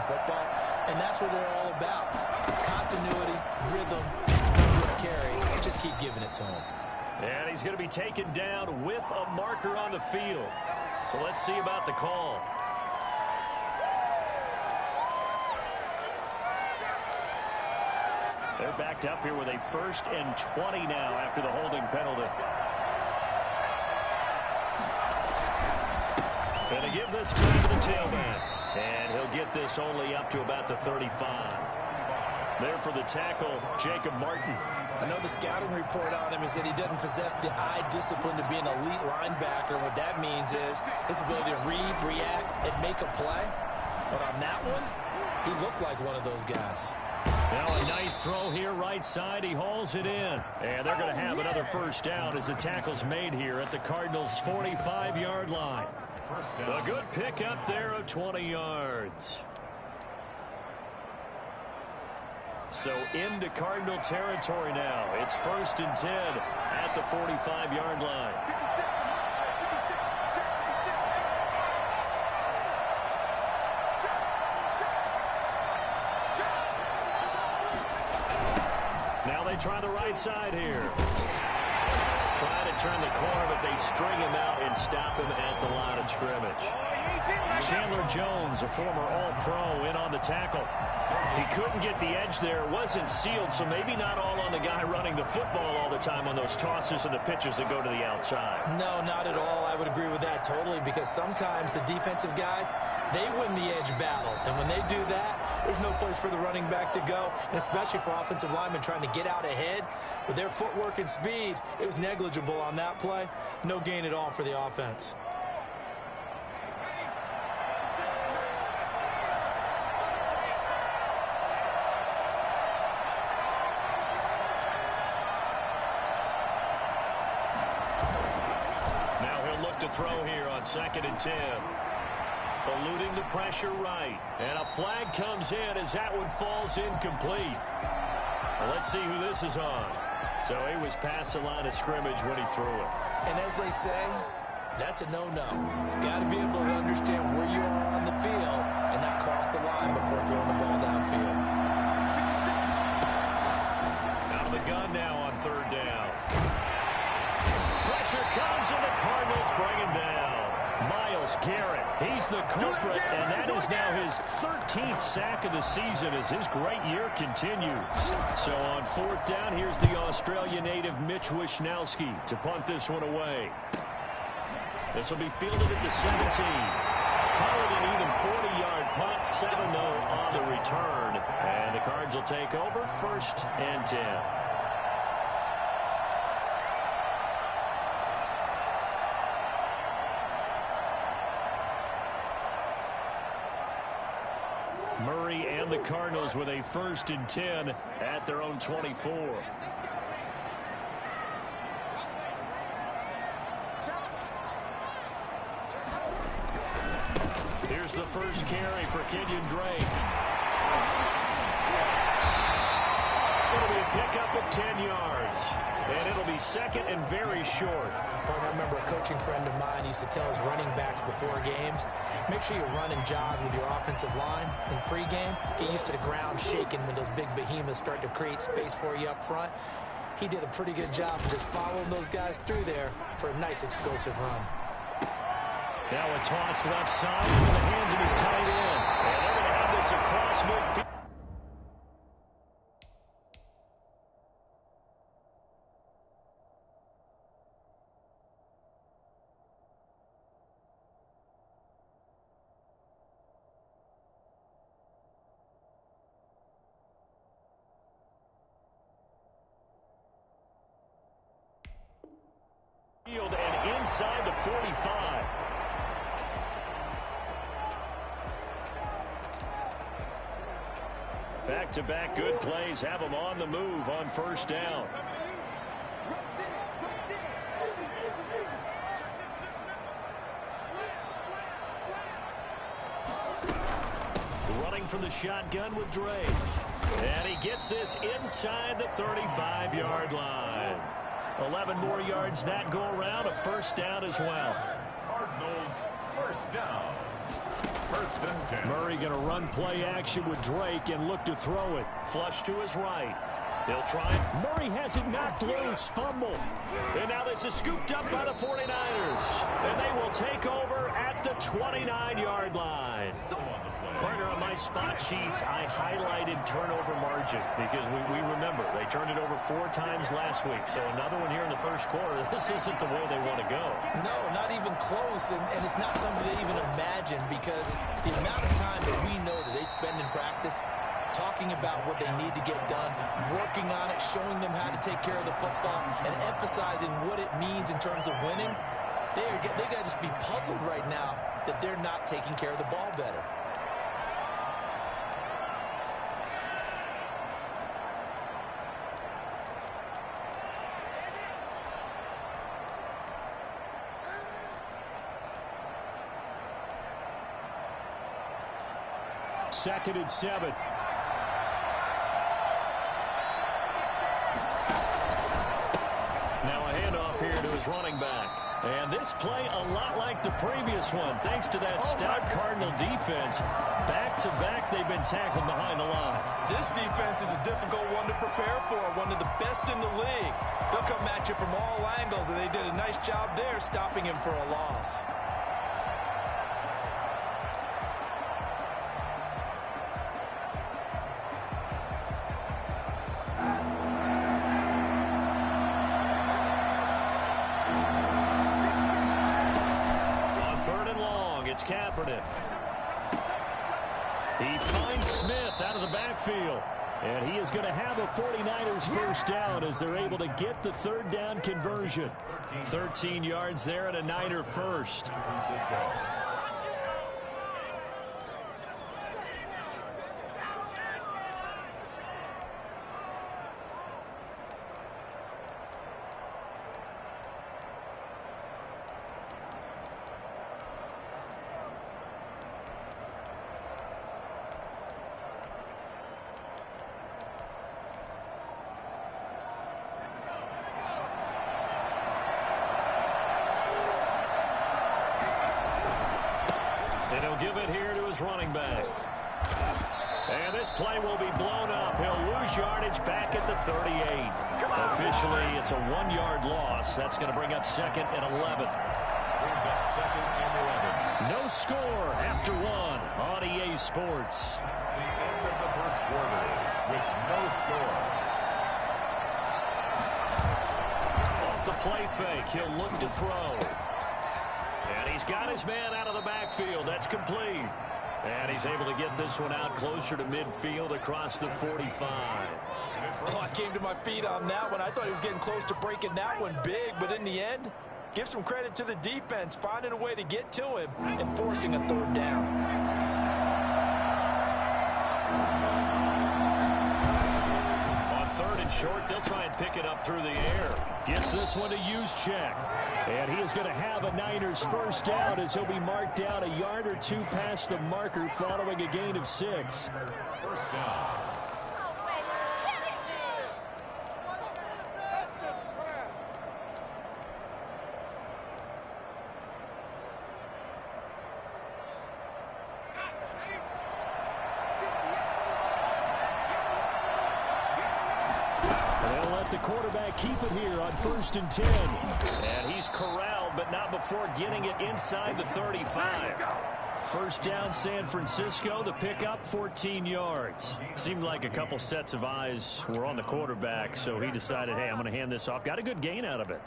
football, and that's what they're all about. Continuity, rhythm, number of carries, and just keep giving it to him. And he's going to be taken down with a marker on the field. So let's see about the call. They're backed up here with a 1st and 20 now after the holding penalty. Going to give this time to the tailback. And he'll get this only up to about the 35. There for the tackle, Jacob Martin. I know the scouting report on him is that he doesn't possess the eye discipline to be an elite linebacker. And what that means is his ability to read, react, and make a play. But on that one, he looked like one of those guys. Now a nice throw here right side. He hauls it in. And they're going to have another first down as the tackle's made here at the Cardinals' 45-yard line. A good pickup there of 20 yards. So into Cardinal territory now. It's 1st and 10 at the 45-yard line. Now they try the right side here. Trying to turn the corner, but they string him out and stop him at the line of scrimmage. Chandler Jones, a former All-Pro, in on the tackle. He couldn't get the edge there. It wasn't sealed, so maybe not all on the guy running the football all the time on those tosses and the pitches that go to the outside. No, not at all. I would agree with that totally, because sometimes the defensive guys, they win the edge battle. And when they do that, there's no place for the running back to go, and especially for offensive linemen trying to get out ahead. With their footwork and speed, it was negligible on that play. No gain at all for the offense. To throw here on 2nd and 10. Eluding the pressure right. And a flag comes in as that one falls incomplete. Well, let's see who this is on. So he was past the line of scrimmage when he threw it. And as they say, that's a no-no. Got to be able to understand where you are on the field and not cross the line before throwing the ball downfield. Out of the gun now on 3rd down. Pressure comes and the Cardinals bring him down. Myles Garrett, he's the culprit, and that is now his 13th sack of the season as his great year continues. So on 4th down, here's the Australia native Mitch Wishnowsky to punt this one away. This will be fielded at the 17. Call it an even 40-yard punt, 7-0 on the return. And the Cards will take over 1st and 10. Murray and the Cardinals with a 1st and 10 at their own 24. Here's the first carry for Kenyon Drake. It'll be a pickup of 10 yards. And it'll be 2nd and very short. I remember a coaching friend of mine used to tell his running backs before games, make sure you run and jog with your offensive line in pregame. Get used to the ground shaking when those big behemoths start to create space for you up front. He did a pretty good job of just following those guys through there for a nice explosive run. Now a toss left side into the hands of his tight end. And they're going to have this across midfield. And inside the 45. Back-to-back good plays have them on the move on 1st down. Running from the shotgun with Drake. And he gets this inside the 35-yard line. 11 more yards that go around, a 1st down as well. Cardinals 1st down. First and 10. Murray going to run play action with Drake and look to throw it. Flush to his right. He'll try it. Murray has it knocked loose. Fumble. And now this is scooped up by the 49ers. And they will take over at the 29-yard line. Partner, on my spot sheets, I highlighted turnover margin because we remember they turned it over 4 times last week. So another one here in the first quarter. This isn't the way they want to go. No, not even close. And it's not something they even imagine because the amount of time that we know that they spend in practice talking about what they need to get done, working on it, showing them how to take care of the football, and emphasizing what it means in terms of winning, they got to just be puzzled right now that they're not taking care of the ball better. Second and 7. Now a handoff here to his running back. And this play a lot like the previous one. Thanks to that stout Cardinal defense. Back-to-back, they've been tackled behind the line. This defense is a difficult one to prepare for. One of the best in the league. They'll come at you from all angles, and they did a nice job there stopping him for a loss. He finds Smith out of the backfield. And he is going to have a 49ers first down as they're able to get the third down conversion. 13 yards there and a Niner first. And he'll give it here to his running back. And this play will be blown up. He'll lose yardage back at the 38. Officially, it's a 1-yard loss. That's going to bring up second and 11. Brings up second and 11. No score after 1 on EA Sports. It's the end of the first quarter with no score. Off the play fake, he'll look to throw. And he's got his man out of the backfield. That's complete. And he's able to get this one out closer to midfield across the 45. Oh, I came to my feet on that one. I thought he was getting close to breaking that one big, but in the end, give some credit to the defense, finding a way to get to him and forcing a third down. On third and short, they'll try and pick it up through the air. Gets this one to Juszczyk. And he is going to have a Niners first down as he'll be marked down a yard or two past the marker following a gain of 6. First down. They'll let the quarterback keep it here on 1st and 10. And he's corralled, but not before getting it inside the 35. First down, San Francisco. The pickup, 14 yards. Seemed like a couple sets of eyes were on the quarterback, so he decided, hey, I'm going to hand this off. Got a good gain out of it.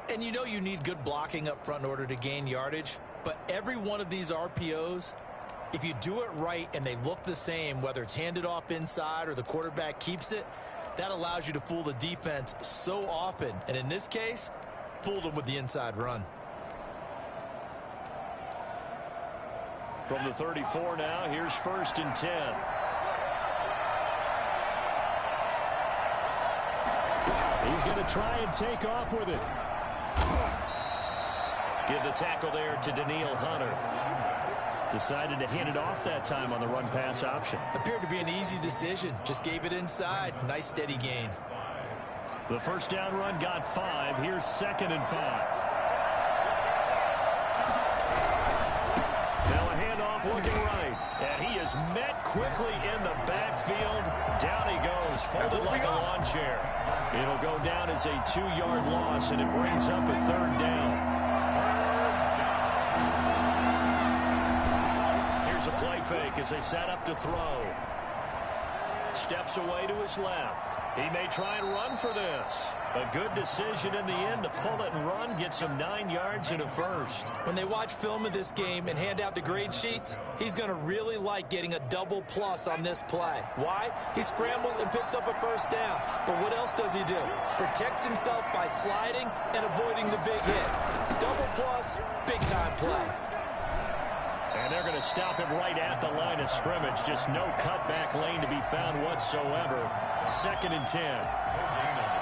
And you know you need good blocking up front in order to gain yardage, but every one of these RPOs, if you do it right and they look the same, whether it's handed off inside or the quarterback keeps it, that allows you to fool the defense so often. And in this case, fooled them with the inside run. From the 34 now, here's 1st and 10. He's going to try and take off with it. Give the tackle there to Daniil Hunter. Decided to hand it off that time on the run-pass option. Appeared to be an easy decision. Just gave it inside. Nice steady gain. The first down run got 5. Here's 2nd and 5. Now a handoff looking right. He's met quickly in the backfield. Down he goes, folded like a lawn chair. It'll go down as a 2-yard loss, and it brings up a 3rd down. Here's a play fake as they set up to throw. Steps away to his left. He may try and run for this. A good decision in the end to pull it and run, gets him 9 yards and a first. When they watch film of this game and hand out the grade sheets, he's going to really like getting a double plus on this play. Why? He scrambles and picks up a first down. But what else does he do? Protects himself by sliding and avoiding the big hit. Double plus, big-time play. And they're going to stop him right at the line of scrimmage. Just no cutback lane to be found whatsoever. 2nd and 10.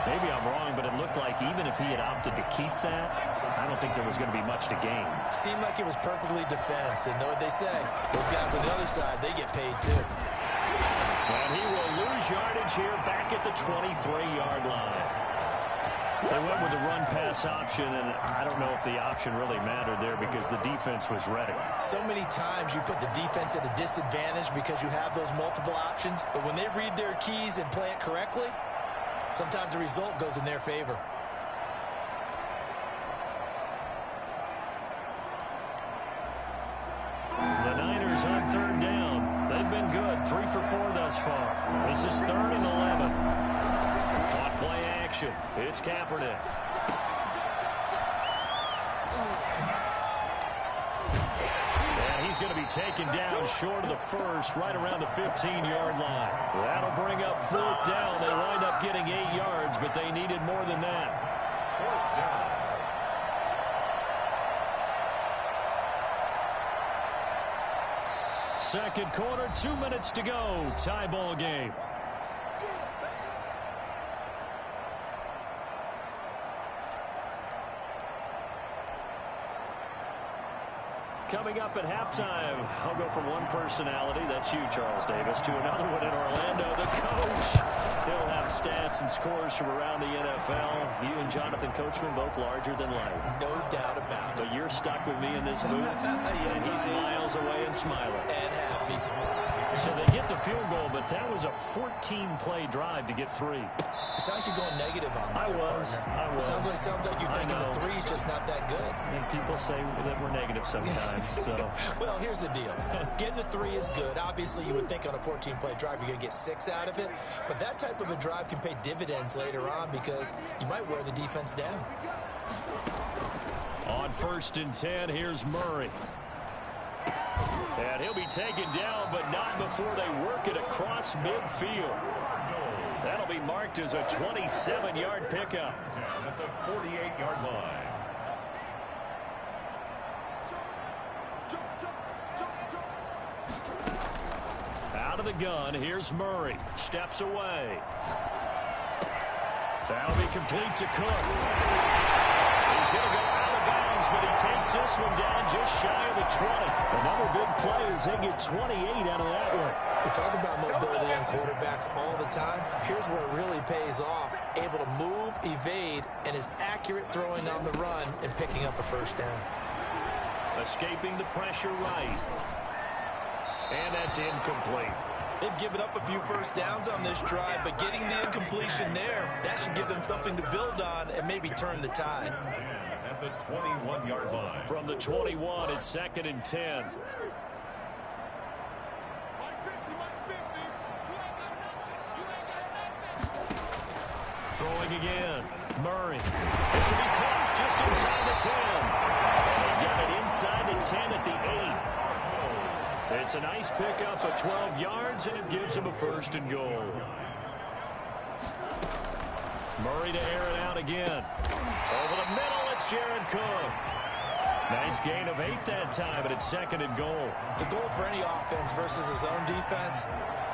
Maybe I'm wrong, but it looked like even if he had opted to keep that, I don't think there was going to be much to gain. Seemed like it was perfectly defense. And know what they say? Those guys on the other side, they get paid too. And he will lose yardage here back at the 23-yard line. They went with the run-pass option, and I don't know if the option really mattered there because the defense was ready. So many times you put the defense at a disadvantage because you have those multiple options, but when they read their keys and play it correctly, sometimes the result goes in their favor. The Niners on 3rd down. They've been good, 3 for 4 thus far. This is 3rd and 11. On play action, it's Kaepernick. And he's going to be taken down short of the first, right around the 15-yard line. That'll bring up 4th down. They wind up getting 8 yards, but they needed more than that. Second quarter, 2 minutes to go. Tie ball game. Coming up at halftime, I'll go from one personality, that's you, Charles Davis, to another one in Orlando, the coach. He'll have stats and scores from around the NFL. You and Jonathan Coachman both larger than life. No doubt about it. But you're stuck with me in this booth, yes, and he's miles away and smiling. And happy. So they get the field goal, but that was a 14-play drive to get 3. You sound like you're going negative on that. I was. Sounds like you're thinking the 3's just not that good. And people say that we're negative sometimes. So. Well, here's the deal. Getting the 3 is good. Obviously, you would think on a 14-play drive you're going to get 6 out of it. But that type of a drive can pay dividends later on because you might wear the defense down. On 1st and 10, here's Murray. And he'll be taken down, but not before they work it across midfield. That'll be marked as a 27-yard pickup. At the 48-yard line. Out of the gun, here's Murray. Steps away. That'll be complete to Cook. He's going to go out of bounds, but he takes this one down just shy of the 20. Another big play as they get 28 out of that one. We talk about mobility on quarterbacks all the time. Here's where it really pays off. Able to move, evade, and is accurate throwing on the run and picking up a first down. Escaping the pressure right. And that's incomplete. They've given up a few first downs on this drive, but getting the incompletion there, that should give them something to build on and maybe turn the tide. At the 21-yard line. From the 21, it's 2nd and 10. Throwing again. Murray. This will be caught just inside the 10. They got it inside the 10 at the 8. It's a nice pickup of 12 yards, and it gives him a 1st and goal. Murray to air it out again. Over the middle, it's Jared Cook. Nice gain of 8 that time, but it's 2nd and goal. The goal for any offense versus his own defense,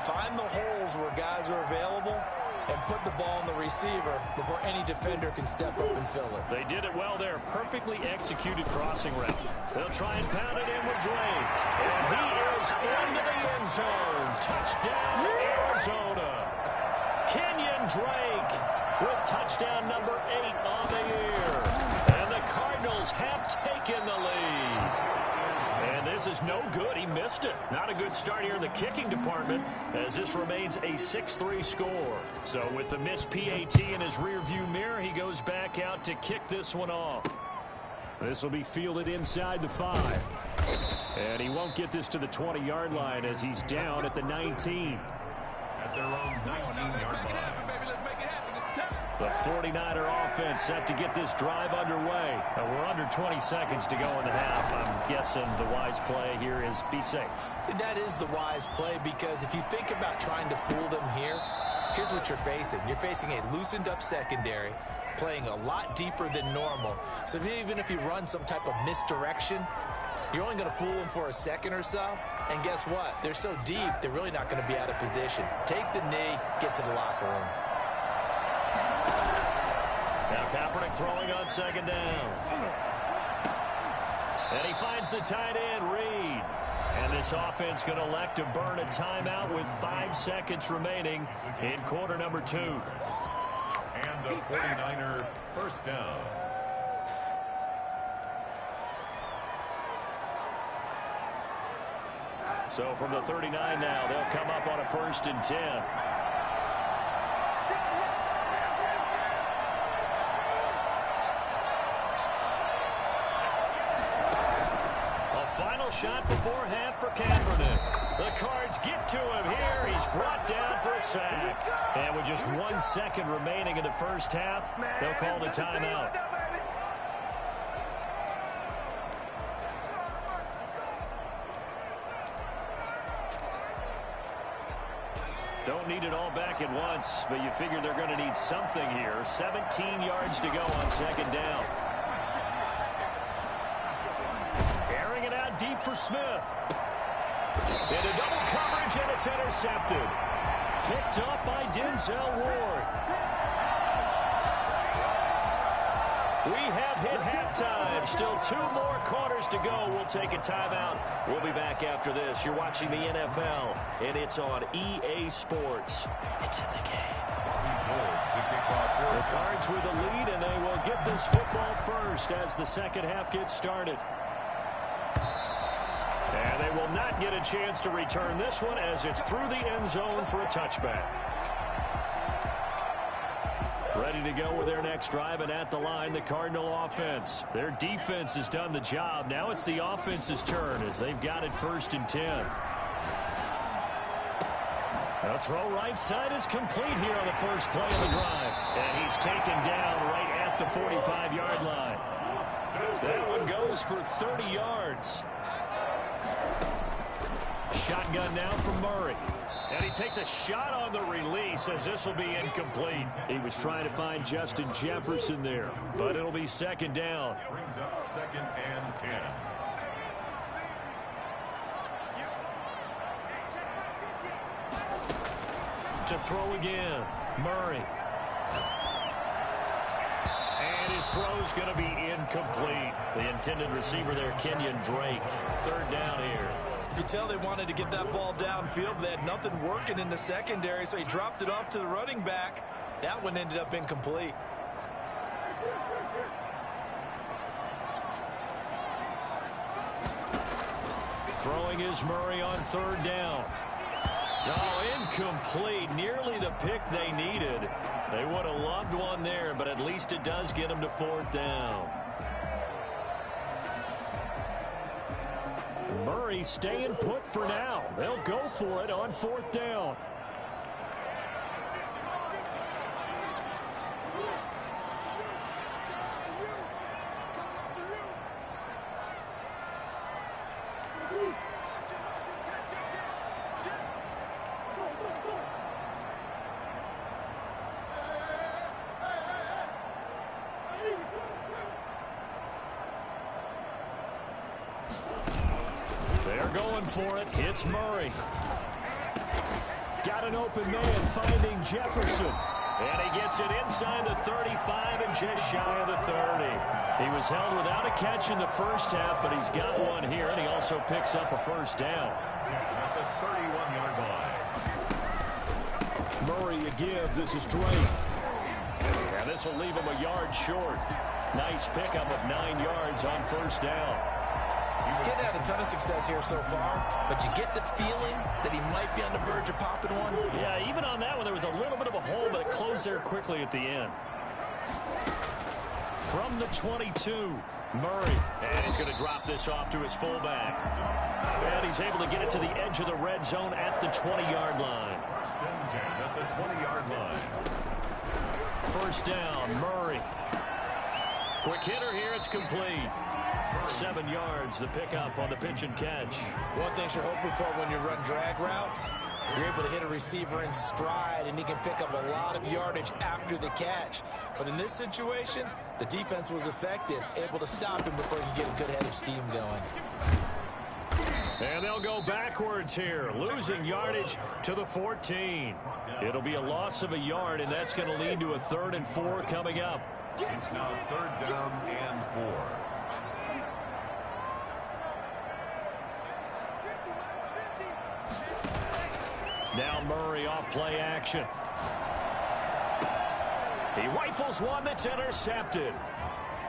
find the holes where guys are available and put the ball in the receiver before any defender can step up and fill it. They did it well there. Perfectly executed crossing route. They'll try and pound it in with Drake. And he is into the end zone. Touchdown, Arizona. Kenyon Drake with touchdown number 8 on the year. And the Cardinals have taken the lead. And this is no good. He missed it. Not a good start here in the kicking department as this remains a 6-3 score. So with the missed PAT in his rearview mirror, he goes back out to kick this one off. This will be fielded inside the 5. And he won't get this to the 20-yard line as he's down at the 19. At their own 19-yard line. The 49er offense set to get this drive underway. We're under 20 seconds to go in the half. I'm guessing the wise play here is be safe. That is the wise play because if you think about trying to fool them here, here's what you're facing. You're facing a loosened up secondary, playing a lot deeper than normal. So even if you run some type of misdirection, you're only going to fool them for a second or so. And guess what? They're so deep, they're really not going to be out of position. Take the knee, get to the locker room. Now Kaepernick throwing on second down. And he finds the tight end, Reed. And this offense going to elect to burn a timeout with 5 seconds remaining in quarter number 2. And the 49er first down. So from the 39 now, they'll come up on a 1st and 10. Final shot before half for Kaepernick. The Cards get to him here. He's brought down for a sack. And with just 1 second remaining in the first half, they'll call the timeout. Don't need it all back at once, but you figure they're going to need something here. 17 yards to go on second down. Deep for Smith. Into double coverage, and it's intercepted. Picked up by Denzel Ward. We have hit halftime. Still 2 more quarters to go. We'll take a timeout. We'll be back after this. You're watching the NFL, and it's on EA Sports. It's in the game. The Cards with the lead, and they will get this football first as the second half gets started. And they will not get a chance to return this one as it's through the end zone for a touchback. Ready to go with their next drive, and at the line, the Cardinal offense. Their defense has done the job. Now it's the offense's turn as they've got it 1st and 10. The throw right side is complete here on the first play of the drive. And he's taken down right at the 45-yard line. That one goes for 30 yards. Shotgun now from Murray. And he takes a shot on the release as this will be incomplete. He was trying to find Justin Jefferson there, but it'll be second down. Brings up 2nd and 10. To throw again, Murray. And his throw's going to be incomplete. The intended receiver there, Kenyon Drake. 3rd down here. You could tell they wanted to get that ball downfield, but they had nothing working in the secondary, so he dropped it off to the running back. That one ended up incomplete. Throwing is Murray on 3rd down. Oh, incomplete. Nearly the pick they needed. They would have loved one there, but at least it does get them to 4th down. Murray staying put for now. They'll go for it on 4th down. They're going for it. It's Murray. Got an open man finding Jefferson. And he gets it inside the 35 and just shy of the 30. He was held without a catch in the first half, but he's got one here, and he also picks up a 1st down. At the 31-yard line. Murray again. This is Drake. And this will leave him a yard short. Nice pickup of 9 yards on 1st down. He hadn't had a ton of success here so far, but you get the feeling that he might be on the verge of popping one. Yeah, even on that one, there was a little bit of a hole, but it closed there quickly at the end. From the 22, Murray. And he's going to drop this off to his fullback. And he's able to get it to the edge of the red zone at the 20-yard line. At the 20-yard line. First down, Murray. Quick hitter here, it's complete. 7 yards, the pickup on the pitch and catch. One thing you're hoping for when you run drag routes, you're able to hit a receiver in stride, and he can pick up a lot of yardage after the catch. But in this situation, the defense was effective, able to stop him before he could get a good head of steam going. And they'll go backwards here, losing yardage to the 14. It'll be a loss of a yard, and that's going to lead to a 3rd and 4 coming up. It's now 3rd down and 4. Now Murray off play action. He rifles one that's intercepted.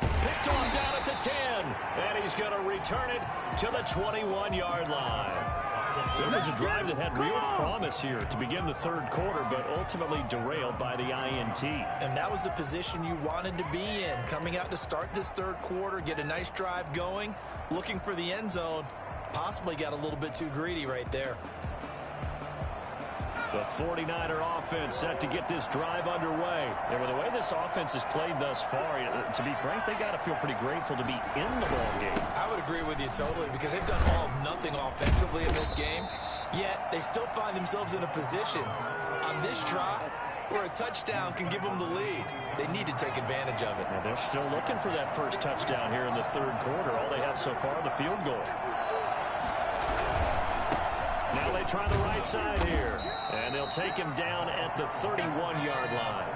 Picked off down at the 10. And he's going to return it to the 21-yard line. So it was a drive that had real promise here to begin the 3rd quarter, but ultimately derailed by the INT. And that was the position you wanted to be in. Coming out to start this 3rd quarter, get a nice drive going, looking for the end zone. Possibly got a little bit too greedy right there. The 49er offense set to get this drive underway. And with the way this offense has played thus far, to be frank, they got to feel pretty grateful to be in the ball game. I would agree with you totally, because they've done all of nothing offensively in this game, yet they still find themselves in a position on this drive where a touchdown can give them the lead. They need to take advantage of it. Now they're still looking for that first touchdown here in the 3rd quarter. All they have so far, the field goal. Now they try the right side here. And they'll take him down at the 31-yard line.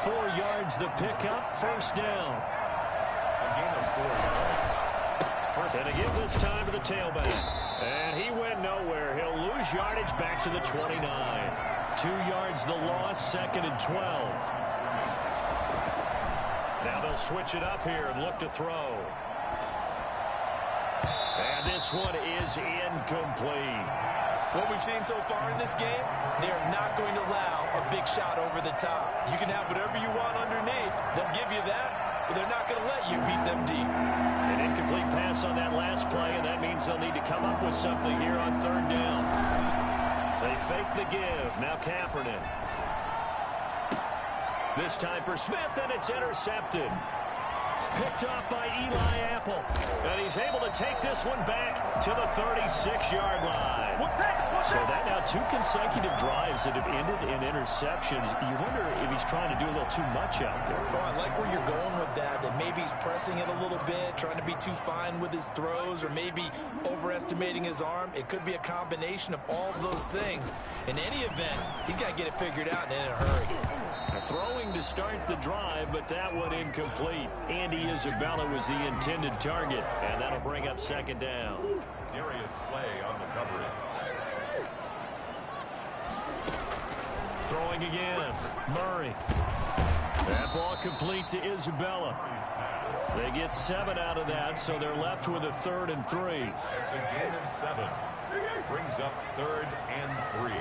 4 yards the pickup, first down. A gain of 4 yards. And again this time to the tailback. And he went nowhere. He'll lose yardage back to the 29. 2 yards the loss, 2nd and 12. Now they'll switch it up here and look to throw. And this one is incomplete. What we've seen so far in this game, they are not going to allow a big shot over the top. You can have whatever you want underneath. They'll give you that, but they're not going to let you beat them deep. An incomplete pass on that last play, and that means they'll need to come up with something here on 3rd down. They fake the give. Now Kaepernick. This time for Smith, and it's intercepted. Picked off by Eli Apple. And he's able to take this one back to the 36-yard line. So that now 2 consecutive drives that have ended in interceptions. You wonder if he's trying to do a little too much out there. Oh, I like where you're going with that maybe he's pressing it a little bit, trying to be too fine with his throws, or maybe overestimating his arm. It could be a combination of all of those things. In any event, he's got to get it figured out and in a hurry. Throwing to start the drive, but that one incomplete. Andy Isabella was the intended target, and that'll bring up 2nd down. Darius Slay on the coverage. Throwing again, Murray. That ball complete to Isabella. They get 7 out of that, so they're left with a 3rd and 3. It's a gain of 7. Brings up 3rd and 3.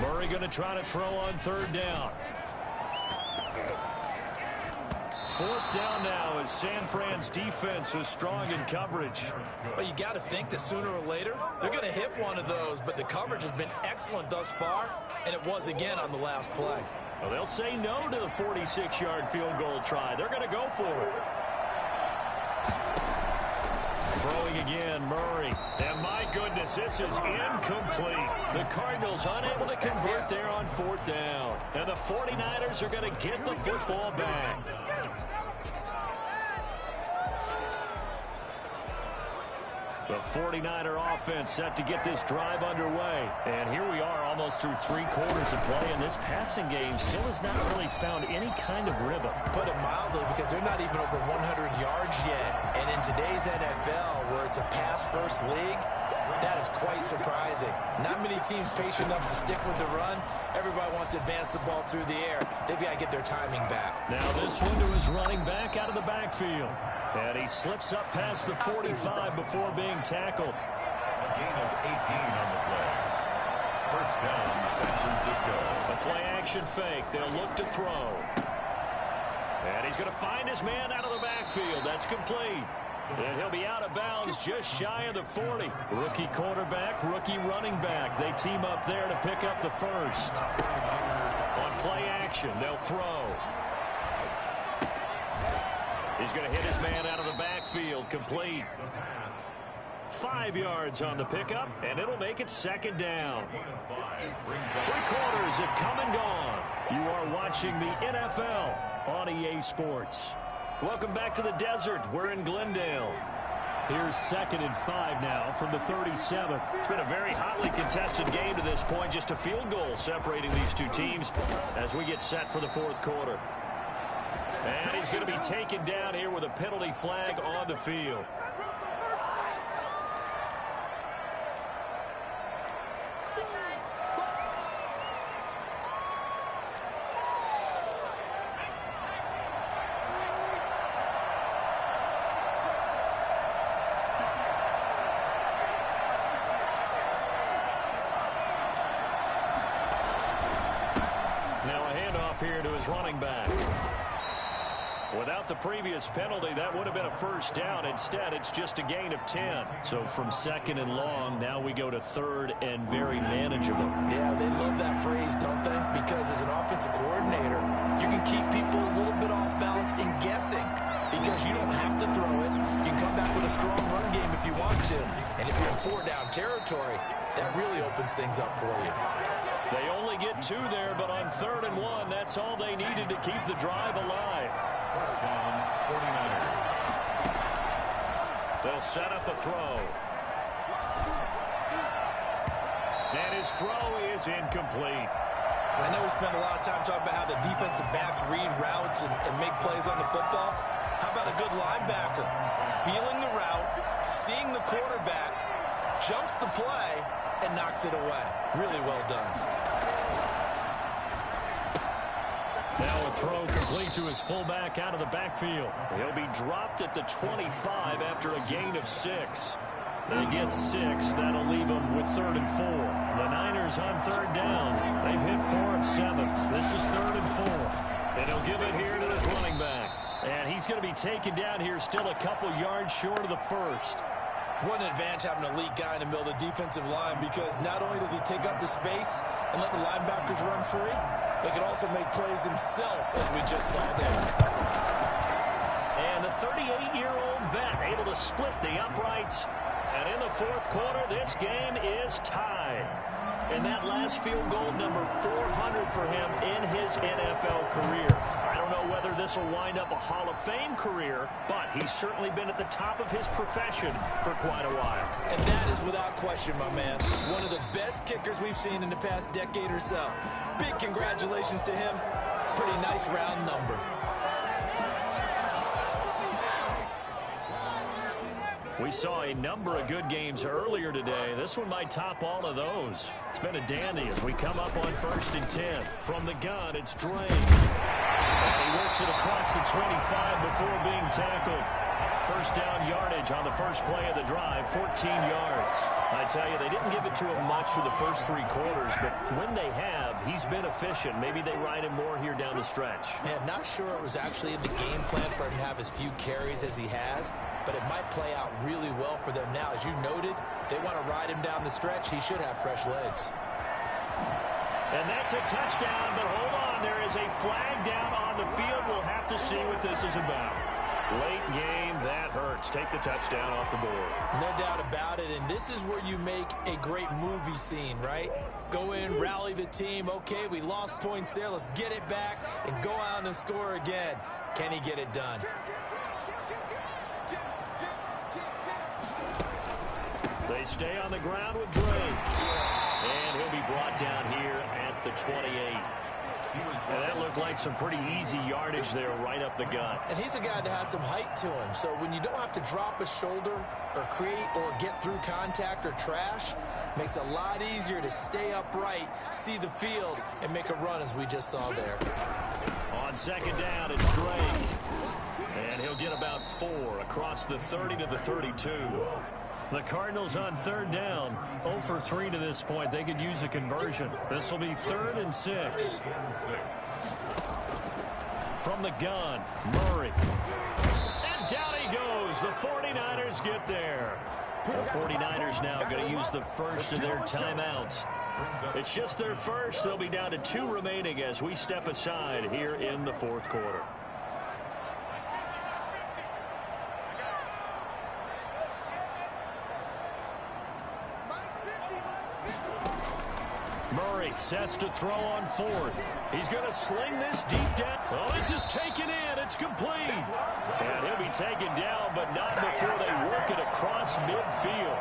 Murray going to try to throw on 3rd down. 4th down now as San Fran's defense is strong in coverage. Well, you got to think that sooner or later they're going to hit one of those, but the coverage has been excellent thus far, and it was again on the last play. Well, they'll say no to the 46-yard field goal try. They're going to go for it. Throwing again, Murray. And my goodness, this is incomplete. The Cardinals unable to convert there on 4th down. And the 49ers are going to get the football back. The 49er offense set to get this drive underway. And here we are almost through 3 quarters of play, and this passing game still has not really found any kind of rhythm. Put it mildly, because they're not even over 100 yards yet. And in today's NFL, where it's a pass-first league, That is quite surprising. Not many teams patient enough to stick with the run. Everybody wants to advance the ball through the air. They've got to get their timing back. Now this one to his running back out of the backfield. And he slips up past the 45 before being tackled. A gain of 18 on the play. First down, San Francisco. A play-action fake. They'll look to throw. And he's going to find his man out of the backfield. That's complete. And he'll be out of bounds just shy of the 40. Rookie quarterback, rookie running back. They team up there to pick up the first. On play action, they'll throw. He's going to hit his man out of the backfield. Complete. 5 yards on the pickup, and it'll make it second down. 3 quarters have come and gone. You are watching the NFL on EA Sports. Welcome back to the desert. We're in Glendale. Here's 2nd and 5 now from the 37. It's been a very hotly contested game to this point. Just a field goal separating these two teams as we get set for the 4th quarter. And he's going to be taken down here with a penalty flag on the field. Here to his running back. Without the previous penalty, that would have been a first down. Instead, it's just a gain of 10. So from 2nd and long, now we go to 3rd and very manageable. Yeah, they love that phrase, don't they? Because as an offensive coordinator, you can keep people a little bit off balance and guessing. Because you don't have to throw it. You can come back with a strong run game if you want to. And if you're in 4-down territory, that really opens things up for you. They only get 2 there, but on 3rd and 1, that's all they needed to keep the drive alive. First down, 49ers. They'll set up a throw. And his throw is incomplete. I know we spend a lot of time talking about how the defensive backs read routes and make plays on the football. How about a good linebacker? Feeling the route, seeing the quarterback, jumps the play, and knocks it away. Really well done. Now a throw complete to his fullback out of the backfield. He'll be dropped at the 25 after a gain of 6. They get 6. That'll leave them with 3rd and 4. The Niners on 3rd down. They've hit 4 of 7. This is 3rd and 4. And he'll give it here to this running back. And he's going to be taken down here still a couple yards short of the first. What an advantage having an elite guy in the middle of the defensive line, because not only does he take up the space and let the linebackers run free, but he can also make plays himself, as we just saw there. And the 38-year-old vet able to split the uprights. And in the 4th quarter, this game is tied. And that last field goal, number 400 for him in his NFL career. I don't know whether this will wind up a Hall of Fame career, but he's certainly been at the top of his profession for quite a while. And that is without question, my man. One of the best kickers we've seen in the past decade or so. Big congratulations to him. Pretty nice round number. We saw a number of good games earlier today. This one might top all of those. It's been a dandy as we come up on 1st and 10. From the gun, it's Dre. And he works it across the 25 before being tackled. First down yardage on the first play of the drive, 14 yards. I tell you, they didn't give it to him much for the first 3 quarters, but when they have, he's been efficient. Maybe they ride him more here down the stretch. Yeah, not sure it was actually in the game plan for him to have as few carries as he has, but it might play out really well for them now. As you noted, if they want to ride him down the stretch, he should have fresh legs. And that's a touchdown, but hold on. There is a flag down on the field. We'll have to see what this is about. Late game, that hurts. Take the touchdown off the board. No doubt about it, and this is where you make a great movie scene, right? Go in, rally the team. Okay, we lost points there. Let's get it back and go out and score again. Can he get it done? They stay on the ground with Dre. And he'll be brought down here at the 28. And that looked like some pretty easy yardage there right up the gut. And he's a guy that has some height to him. So when you don't have to drop a shoulder or create or get through contact or trash, makes it a lot easier to stay upright, see the field, and make a run as we just saw there. On second down, it's Drake. And he'll get about 4 across the 30 to the 32. The Cardinals on third down, 0 for 3 to this point. They could use a conversion. This will be 3rd and 6. From the gun, Murray. And down he goes. The 49ers get there. The 49ers now going to use the first of their timeouts. It's just their first. They'll be down to 2 remaining as we step aside here in the 4th quarter. Murray sets to throw on 4th. He's going to sling this deep down. Oh, this is taken in. It's complete. And he'll be taken down, but not before they work it across midfield.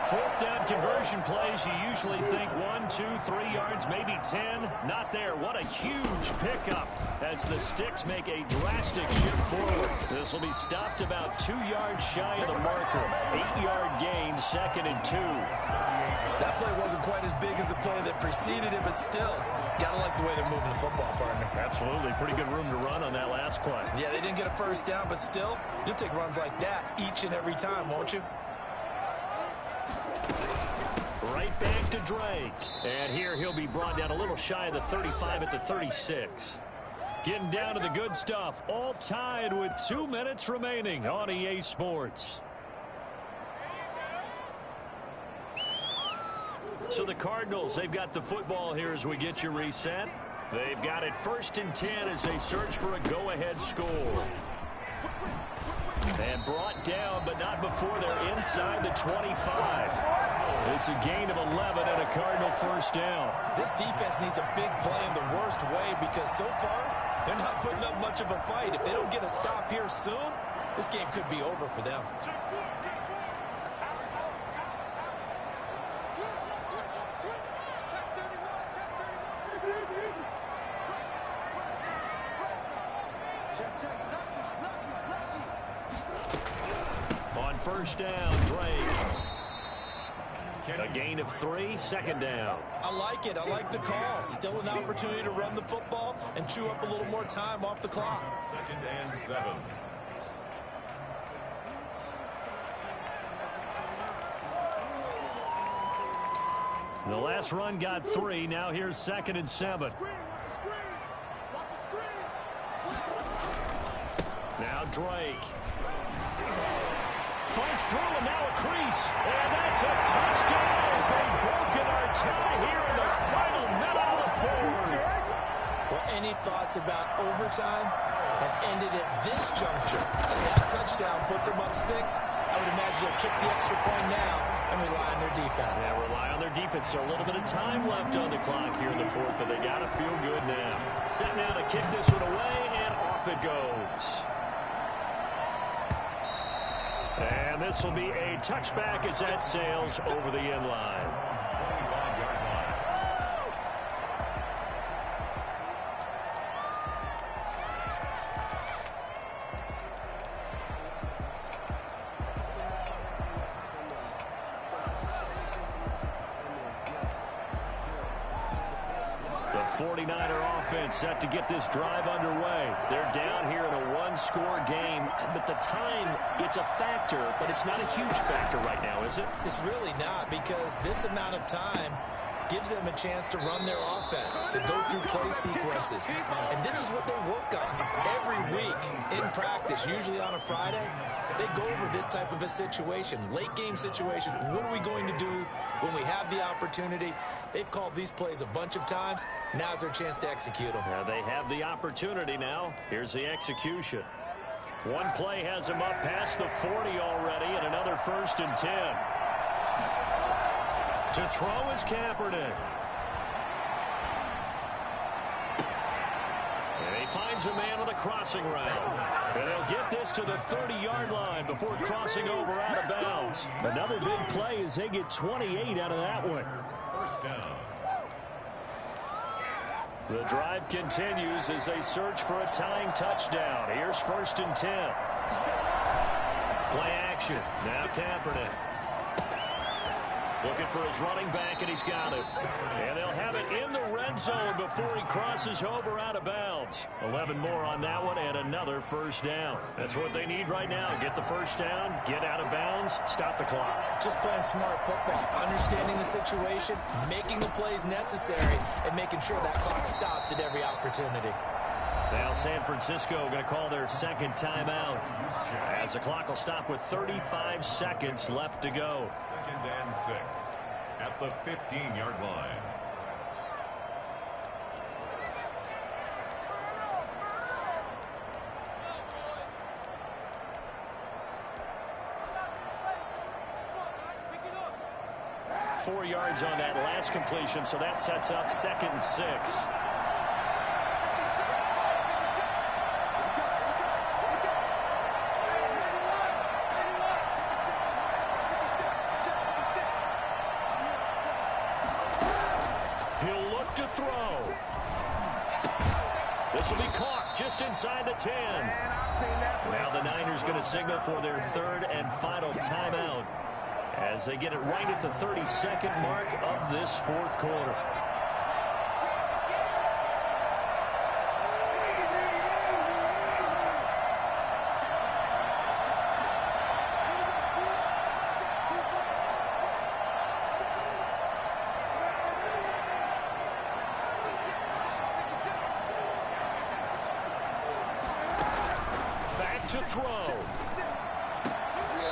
4th down conversion plays, you usually think 1, 2, 3 yards, maybe 10. Not there. What a huge pickup as the Sticks make a drastic shift forward. This will be stopped about 2 yards shy of the marker. 8-yard gain, 2nd and 2. That play wasn't quite as big as the play that preceded it, but still, gotta like the way they're moving the football, partner. Absolutely. Pretty good room to run on that last play. Yeah, they didn't get a first down, but still, you'll take runs like that each and every time, won't you? Right back to Drake. And here he'll be brought down a little shy of the 35 at the 36. Getting down to the good stuff. All tied with 2 minutes remaining on EA Sports. So the Cardinals, they've got the football here as we get you reset. They've got it 1st and 10 as they search for a go-ahead score. And brought down, but not before they're inside the 25. It's a gain of 11 and a Cardinal first down. This defense needs a big play in the worst way because so far, they're not putting up much of a fight. If they don't get a stop here soon, this game could be over for them. On first down, Drake. A gain of 3, 2nd down. I like it. I like the call. Still an opportunity to run the football and chew up a little more time off the clock. 2nd and 7. The last run got 3. Now here's 2nd and 7. Now Drake. Fights through and now a crease. And that's a touchdown as they've broken our tie here in the final minute of the 4th. Well, any thoughts about overtime have ended at this juncture. And that touchdown puts them up 6. I would imagine they'll kick the extra point now and rely on their defense. Yeah, rely on their defense. So a little bit of time left on the clock here in the 4th, but they got to feel good now. Set now to kick this one away, and off it goes. And this will be a touchback as that sails over the end line. 25-yard line. The 49er offense set to get this drive underway. They're down here in a one-score game, but the time, it's a factor, but it's not a huge factor right now, is it? It's really not, because this amount of time gives them a chance to run their offense, to go through play sequences. And this is what they work on every week in practice, usually on a Friday. They go over this type of a situation, late game situation. What are we going to do when we have the opportunity? They've called these plays a bunch of times. Now's their chance to execute them. Now they have the opportunity now. Here's the execution. One play has him up past the 40 already, and another 1st and 10. To throw is Kaepernick. And he finds a man on a crossing route. And they'll get this to the 30-yard line before crossing over out of bounds. Another big play as they get 28 out of that one. 1st down. The drive continues as they search for a tying touchdown. Here's 1st and 10. Play action. Now Kaepernick. Looking for his running back, and he's got it. And they'll have it in the red zone before he crosses over out of bounds. 11 more on that one, and another 1st down. That's what they need right now. Get the 1st down, get out of bounds, stop the clock. Just playing smart football, understanding the situation, making the plays necessary, and making sure that clock stops at every opportunity. Now San Francisco going to call their 2nd timeout as the clock will stop with 35 seconds left to go. 2nd and 6 at the 15-yard line. Four yards on that last completion, so that sets up 2nd and 6. This will be caught just inside the 10. Now the Niners going to signal for their 3rd and final timeout as they get it right at the 32nd mark of this 4th quarter. To throw.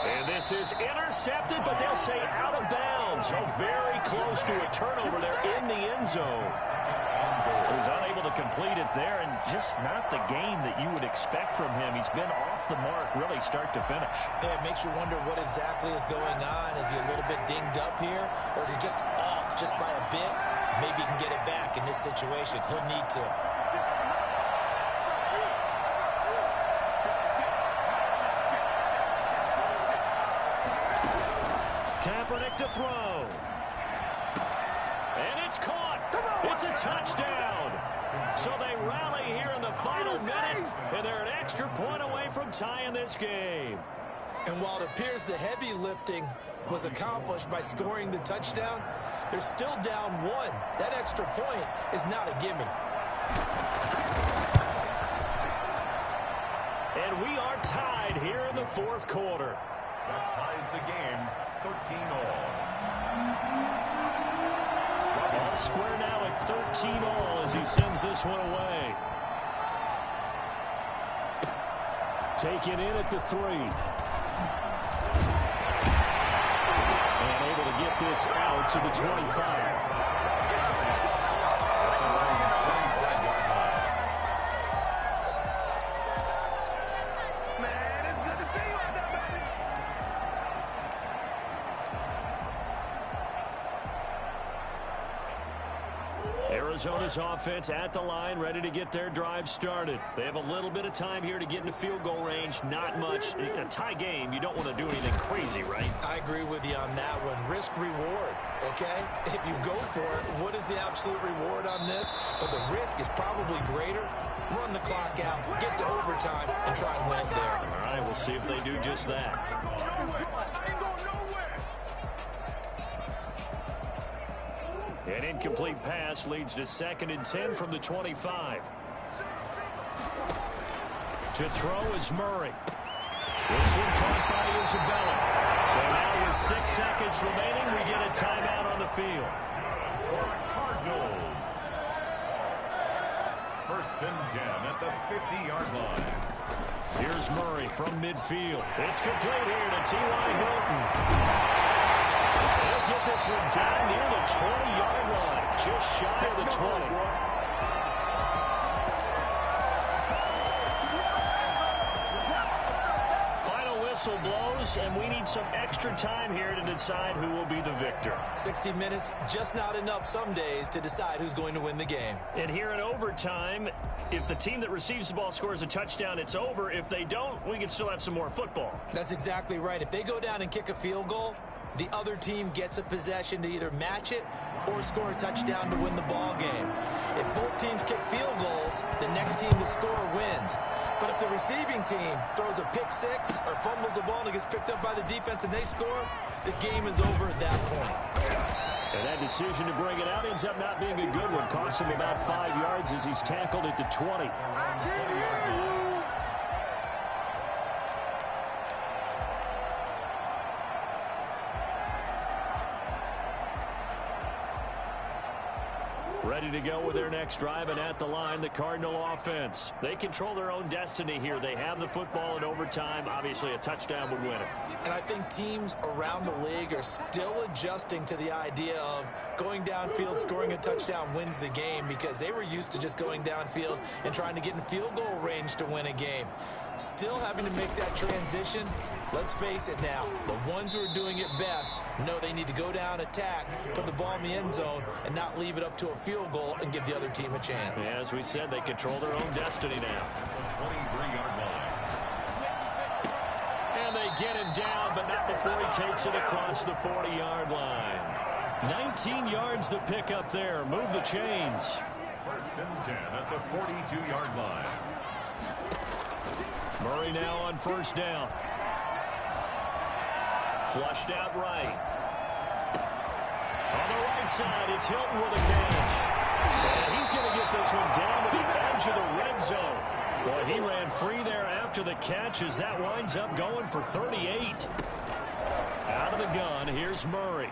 And this is intercepted, but they'll say out of bounds. So very close to a turnover there in the end zone. He was unable to complete it there, and just not the game that you would expect from him. He's been off the mark really start to finish. Yeah, it makes you wonder what exactly is going on. Is he a little bit dinged up here, or is he just off just by a bit? Maybe he can get it back in this situation. He'll need to. Kaepernick to throw. And it's caught. It's a touchdown. So they rally here in the final minute, and they're an extra point away from tying this game. And while it appears the heavy lifting was accomplished by scoring the touchdown, they're still down 1. That extra point is not a gimme. And we are tied here in the 4th quarter. That ties the game 13-all. All square now at 13-all as he sends this one away. Taken in at the 3. And able to get this out to the 25. Arizona's offense at the line, ready to get their drive started. They have a little bit of time here to get into field goal range. Not much. In a tie game, you don't want to do anything crazy, right? I agree with you on that one. Risk reward, okay? If you go for it, what is the absolute reward on this? But the risk is probably greater. Run the clock out, get to overtime, and try and win it there. All right, we'll see if they do just that. An incomplete pass leads to 2nd and 10 from the 25. To throw is Murray. This one caught by Isabella. So now with 6 seconds remaining, we get a timeout on the field. Cardinals. 1st and 10 at the 50-yard line. Here's Murray from midfield. It's complete here to T.Y. Hilton. They'll get this one down near the 20-yard line, just shy of the 20. Final whistle blows, and we need some extra time here to decide who will be the victor. 60 minutes, just not enough some days to decide who's going to win the game. And here in overtime, if the team that receives the ball scores a touchdown, it's over. If they don't, we can still have some more football. That's exactly right. If they go down and kick a field goal, the other team gets a possession to either match it or score a touchdown to win the ball game. If both teams kick field goals, the next team to score wins. But if the receiving team throws a pick six or fumbles the ball and it gets picked up by the defense and they score, the game is over at that point. And that decision to bring it out ends up not being a good one. Costs him about 5 yards as he's tackled at the 20. Ready to go with their next drive, and at the line, the Cardinal offense. They control their own destiny here. They have the football in overtime. Obviously, a touchdown would win it. And I think teams around the league are still adjusting to the idea of going downfield, scoring a touchdown wins the game, because they were used to just going downfield and trying to get in field goal range to win a game. Still having to make that transition. Let's face it now, the ones who are doing it best know they need to go down, attack, put the ball in the end zone, and not leave it up to a field goal and give the other team a chance. Yeah, as we said, they control their own destiny now. 23-yard line. And they get him down, but not before he takes it across the 40-yard line. 19 yards to pick up there. Move the chains. 1st and 10 at the 42-yard line. Murray now on 1st down. Flushed out right. On the right side, it's Hilton with a catch. And he's going to get this one down to the edge of the red zone. Boy, he ran free there after the catch as that winds up going for 38. Out of the gun, here's Murray.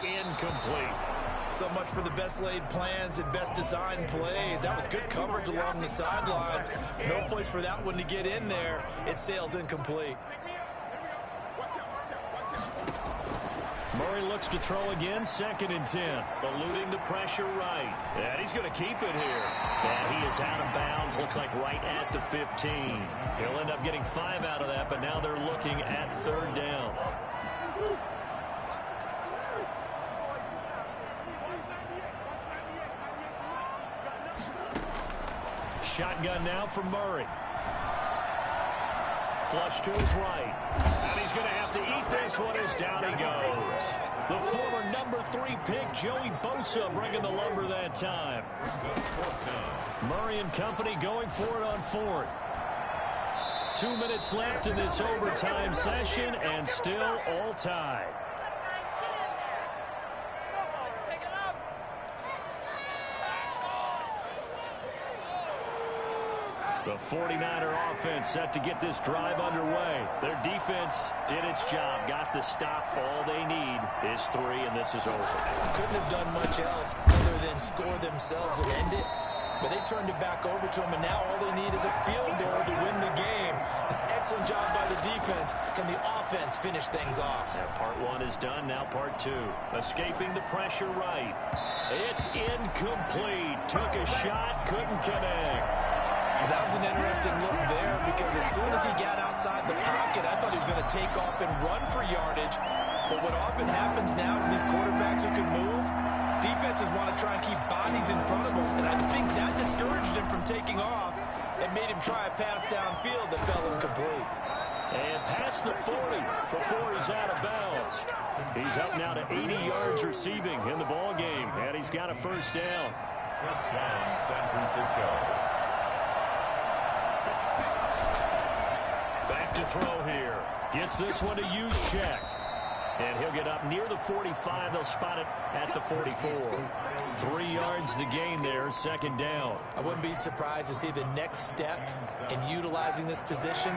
Incomplete. So much for the best laid plans and best designed plays. That was good coverage along the sidelines. No place for that one to get in there. It sails incomplete. Murray looks to throw again, 2nd and 10. Eluding the pressure right. And he's going to keep it here. And he is out of bounds, looks like right at the 15. He'll end up getting 5 out of that, but now they're looking at 3rd down. Shotgun now from Murray. Flush to his right. And he's going to have to eat this one as down he goes. The former number 3 pick, Joey Bosa, bringing the lumber that time. Murray and company going for it on 4th. 2 minutes left in this overtime session, and still all tied. The 49er offense set to get this drive underway. Their defense did its job, got the stop. All they need is 3, and this is over. Couldn't have done much else other than score themselves and end it. But they turned it back over to them, and now all they need is a field goal to win the game. An excellent job by the defense. Can the offense finish things off? Yeah, part 1 is done, now part 2. Escaping the pressure right. It's incomplete. Took a shot, couldn't connect. That was an interesting look there, because as soon as he got outside the pocket, I thought he was going to take off and run for yardage. But what often happens now with these quarterbacks who can move, defenses want to try and keep bodies in front of them. And I think that discouraged him from taking off and made him try a pass downfield that fell incomplete. And past the 40 before he's out of bounds. He's up now to 80 yards receiving in the ball game, and he's got a 1st down. 1st down, San Francisco. Back to throw here. Gets this one to use check. And he'll get up near the 45. They'll spot it at the 44. 3 yards the gain there, 2nd down. I wouldn't be surprised to see the next step in utilizing this position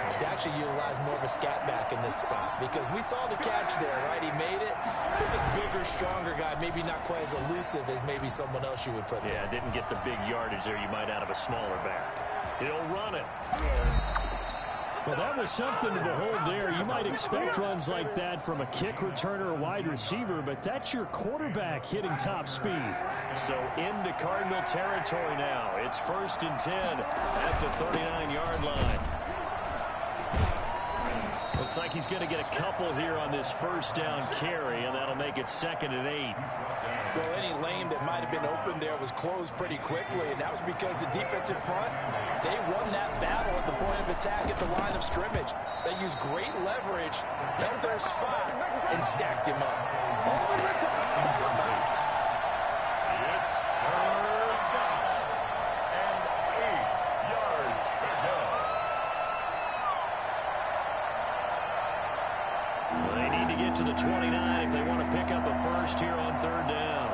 is to actually utilize more of a scat back in this spot. Because we saw the catch there, right? He made it. He's a bigger, stronger guy, maybe not quite as elusive as maybe someone else you would put there. Yeah, didn't get the big yardage there you might out of a smaller back. He'll run it. Well, that was something to behold there. You might expect runs like that from a kick returner or wide receiver, but that's your quarterback hitting top speed. So into Cardinal territory now. It's 1st and 10 at the 39-yard line. Well, Looks like he's going to get a couple here on this first down carry, and that'll make it 2nd and 8. Well, any lane that might have been open there was closed pretty quickly, and that was because the defensive front, they won that battle at the point of attack at the line of scrimmage. They used great leverage, held their spot, and stacked him up. They need to get to the 29 if they want to pick up a first here on 3rd down.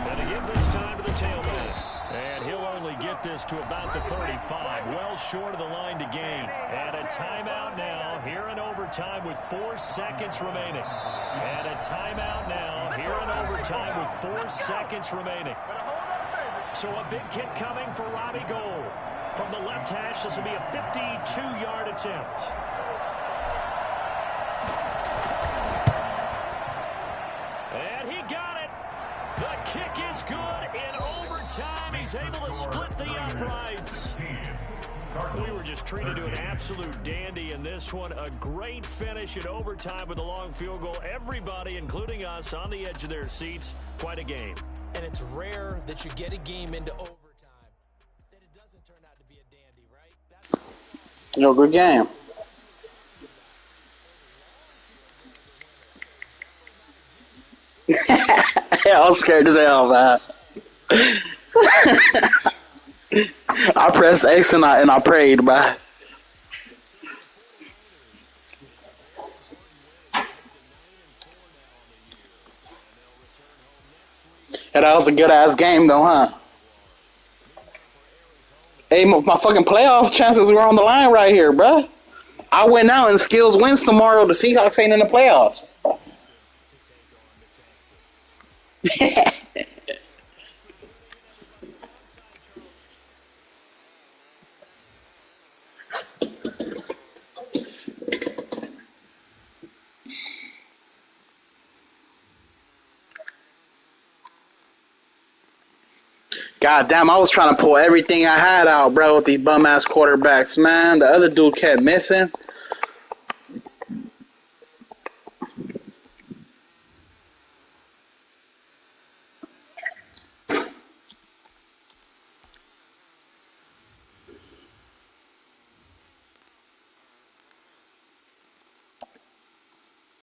And to give this time to the tailback. And he'll only get this to about the 35, well short of the line to gain. And a timeout now here in overtime with 4 seconds remaining. And a timeout now here in overtime with 4 seconds remaining. So a big kick coming for Robbie Gould. From the left hash, this will be a 52-yard attempt. And he got it. The kick is good. In overtime, he's able to split the uprights. We were just treated to an absolute dandy in this one. A great finish in overtime with a long field goal. Everybody, including us, on the edge of their seats. Quite a game. And it's rare that you get a game into overtime. Yo, good game. I was scared as hell, man. I pressed X and I prayed, man. Yeah, that was a good-ass game, though, huh? Hey, my fucking playoff chances were on the line right here, bruh. I went out and Skills wins tomorrow. The Seahawks ain't in the playoffs. God damn, I was trying to pull everything I had out, bro, with these bum-ass quarterbacks, man. The other dude kept missing.